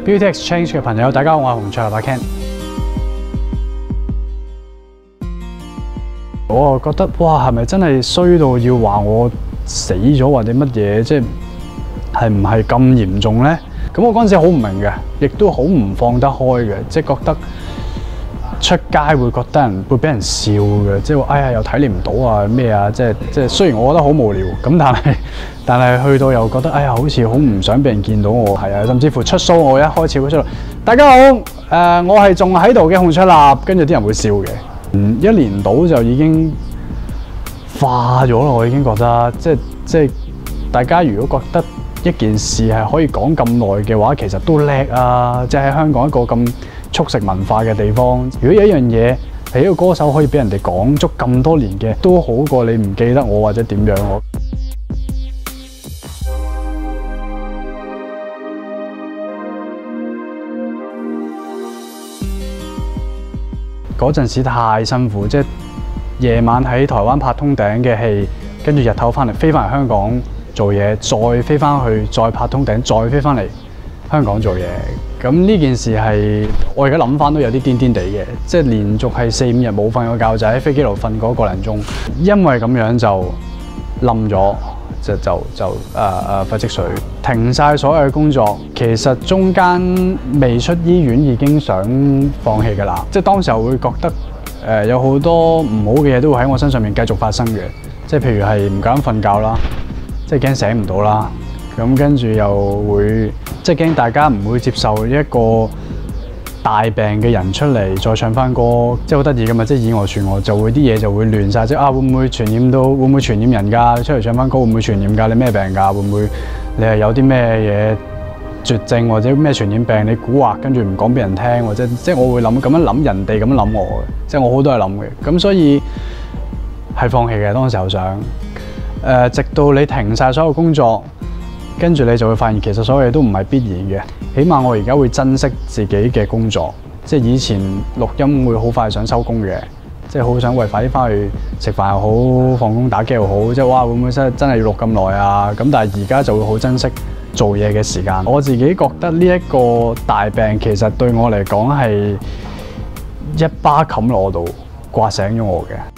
Beauty Exchange 嘅朋友，大家好，我係洪卓立阿 Ken。我覺得哇，係咪真係衰到要話我死咗或者乜嘢？即係唔係咁嚴重咧？咁我嗰陣時好唔明嘅，亦都好唔放得開嘅，即係覺得出街會覺得會俾人笑嘅，即係話哎呀又睇你唔到啊咩啊！即係雖然我覺得好無聊咁，但係去到又覺得哎呀好似好唔想俾人見到我係啊，甚至乎出 show 我一開始會出嚟，大家好我係仲喺度嘅洪卓立，跟住啲人會笑嘅。1年到就已經化咗啦，我已經覺得即係大家如果覺得一件事係可以講咁耐嘅話，其實都叻啊！即係喺香港一個咁速食文化嘅地方，如果有一樣嘢係一個歌手可以俾人哋講足咁多年嘅，都好過你唔記得我或者點樣我。嗰陣時太辛苦，即係夜晚喺台灣拍通頂嘅戲，跟住日頭飛翻嚟香港做嘢，再飛翻去再拍通頂，再飛翻嚟香港做嘢。咁呢件事係我而家諗翻都有啲癲癲地嘅，即係連續係4、5日冇瞓過覺，就喺飛機度瞓嗰個零鐘，因為咁樣就冧咗，肺積水，停晒所有嘅工作。其實中間未出醫院已經想放棄㗎啦，即係當時候會覺得有好多唔好嘅嘢都會喺我身上面繼續發生嘅，即係譬如係唔夠膽瞓覺啦，即係驚醒唔到啦，咁跟住又會即係驚大家唔會接受一個大病嘅人出嚟再唱翻歌，即係好得意㗎嘛！即係以訛傳訛，就會啲嘢就會亂晒，即係會唔會傳染到？會唔會傳染人㗎？你出嚟唱翻歌會唔會傳染㗎？你咩病㗎？會唔會你係有啲咩嘢絕症或者咩傳染病？你蠱惑跟住唔講俾人聽，或者即係我會咁樣諗人哋咁樣諗我嘅，即係我好多係諗嘅。咁所以係放棄嘅當時候想直到你停晒所有工作，跟住你就會發現其實所有嘢都唔係必然嘅。起碼我而家會珍惜自己嘅工作，即係以前錄音會好快想收工嘅，即係好想快啲翻去食飯又好，放工打機又好，即係哇會唔會真係要錄咁耐啊？咁但係而家就會好珍惜做嘢嘅時間。我自己覺得呢一個大病其實對我嚟講係一巴冚落我度，刮醒咗我嘅。